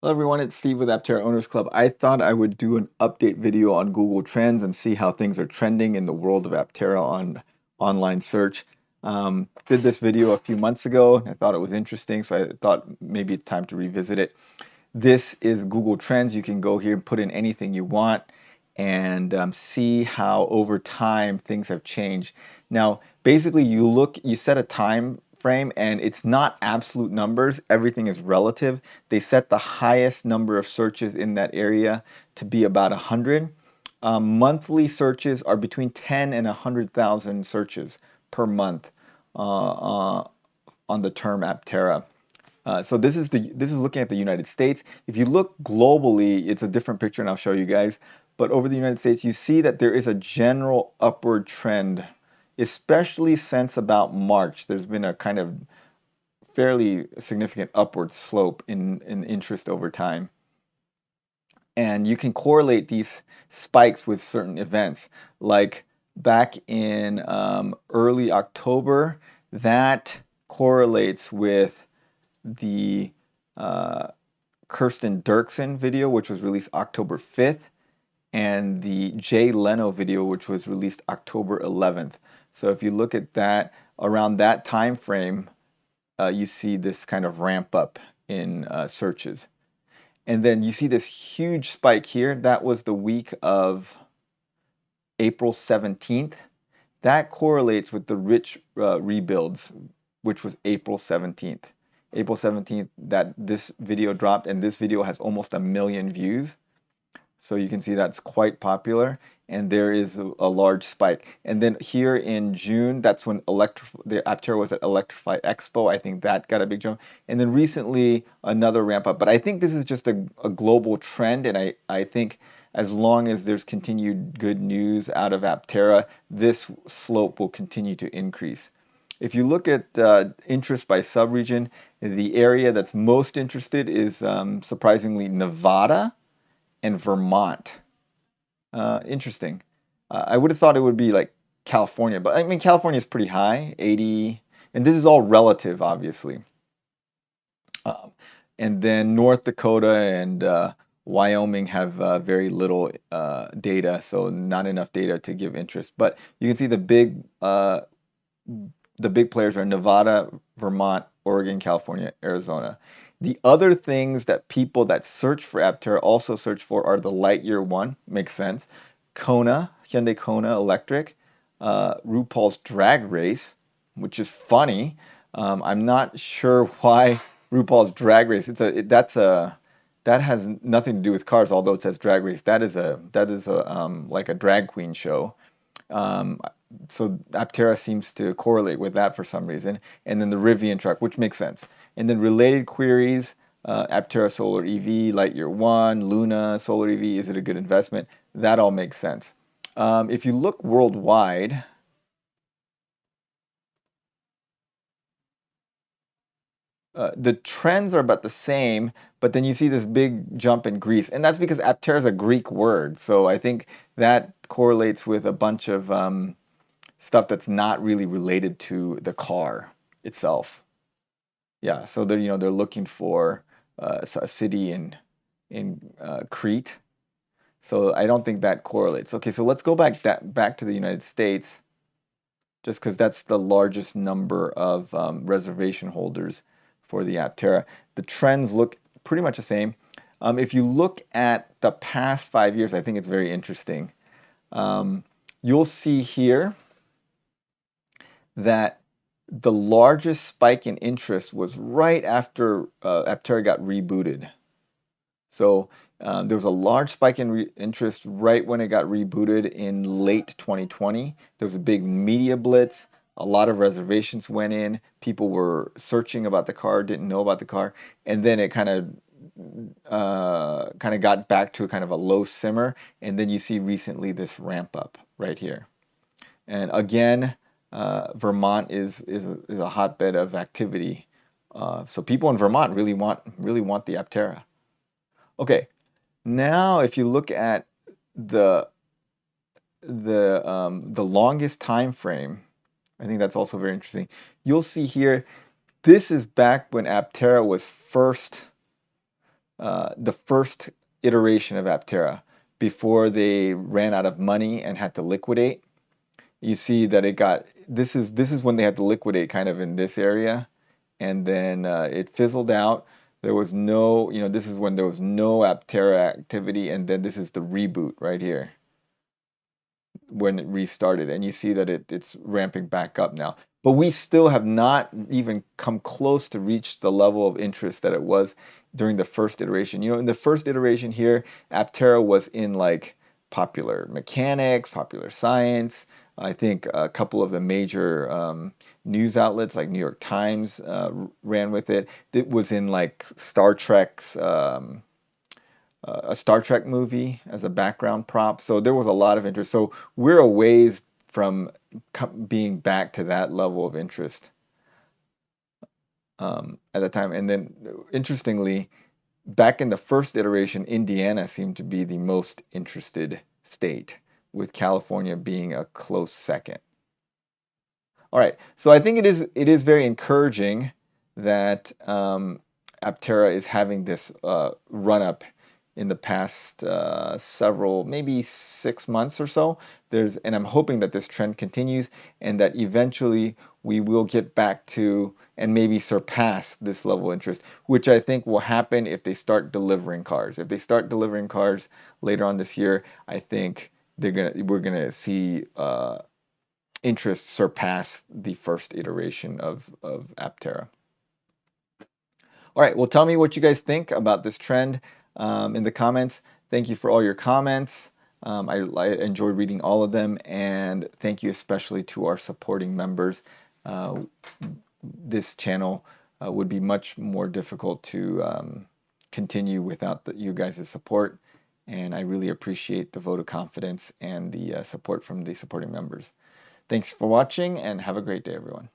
Hello everyone, it's Steve with Aptera Owners Club. I thought I would do an update video on Google Trends and see how things are trending in the world of Aptera on online search. Did this video a few months ago. I thought it was interesting, so I thought maybe it's time to revisit it. This is Google Trends. You can go here and put in anything you want and see how over time things have changed. Now, basically, you set a time frame, and it's not absolute numbers. Everything is relative. They set the highest number of searches in that area to be about 100. Monthly searches are between 10 and 100,000 searches per month on the term Aptera. So this is looking at the United States. If you look globally, it's a different picture, and I'll show you guys. But over the United States, you see that there is a general upward trend, especially since about March. There's been a kind of fairly significant upward slope in interest over time. And you can correlate these spikes with certain events. Like back in early October, that correlates with the Kirsten Dirksen video, which was released October 5th, and the Jay Leno video, which was released October 11th. So if you look at that, around that time frame, you see this kind of ramp up in searches. And then you see this huge spike here. That was the week of April 17th. That correlates with the rich rebuilds, which was April 17th. April 17th that this video dropped, and this video has almost 1 million views. So you can see that's quite popular, and there is a large spike. And then here in June, that's when the Aptera was at Electrify Expo. I think that got a big jump. And then recently, another ramp up. But I think this is just a global trend, and I think as long as there's continued good news out of Aptera, this slope will continue to increase. If you look at interest by subregion, the area that's most interested is surprisingly Nevada and Vermont. Interesting. I would have thought it would be like California, but I mean, California is pretty high, 80, and this is all relative, obviously. And then North Dakota and Wyoming have very little data, so not enough data to give interest. But you can see the big players are Nevada, Vermont, Oregon, California, Arizona. The other things that people that search for Aptera also search for are the Lightyear one, makes sense. Kona, Hyundai Kona Electric, RuPaul's Drag Race, which is funny. I'm not sure why RuPaul's Drag Race. That has nothing to do with cars, although it says Drag Race. That is a like a drag queen show. Um, so Aptera seems to correlate with that for some reason. And then the Rivian truck, which makes sense. And then related queries, Aptera Solar EV, Lightyear 1, Luna Solar EV, is it a good investment? That all makes sense. If you look worldwide, the trends are about the same, but then you see this big jump in Greece. And that's because Aptera is a Greek word. So I think that correlates with a bunch of stuff that's not really related to the car itself. Yeah, so they're looking for a city in Crete. So I don't think that correlates. Okay, so let's go back to the United States, just because that's the largest number of reservation holders for the Aptera. The trends look pretty much the same. If you look at the past 5 years, I think it's very interesting. You'll see here that the largest spike in interest was right after Aptera got rebooted. So there was a large spike in interest right when it got rebooted in late 2020. There was a big media blitz. A lot of reservations went in. People were searching about the car, didn't know about the car, and then it kind of got back to a kind of a low simmer. And then you see recently this ramp up right here. And again, Vermont is a hotbed of activity. So people in Vermont really want the Aptera. Okay, now if you look at the longest time frame, I think that's also very interesting. You'll see here, this is back when Aptera was first the first iteration of Aptera before they ran out of money and had to liquidate. You see that it got this is when they had to liquidate kind of in this area, and then it fizzled out. There was no, this is when there was no Aptera activity, and then this is the reboot right here when it restarted, and you see that it's ramping back up now. But we still have not even come close to reach the level of interest that it was during the first iteration. In the first iteration here, Aptera was in like Popular Mechanics, Popular Science. I think a couple of the major news outlets like New York Times ran with it. It was in like Star Trek's a Star Trek movie as a background prop. So there was a lot of interest. So we're a ways from being back to that level of interest at the time. And then, interestingly, back in the first iteration, Indiana seemed to be the most interested state, with California being a close second. All right, so I think it is very encouraging that Aptera is having this run up in the past several, maybe 6 months or so. And I'm hoping that this trend continues and that eventually we will get back to and maybe surpass this level of interest, which I think will happen if they start delivering cars. If they start delivering cars later on this year, I think we're gonna see interest surpass the first iteration of Aptera. All right, well, tell me what you guys think about this trend in the comments. Thank you for all your comments. I enjoyed reading all of them, and thank you especially to our supporting members. This channel would be much more difficult to continue without you guys' support, and I really appreciate the vote of confidence and the support from the supporting members. Thanks for watching, and have a great day, everyone.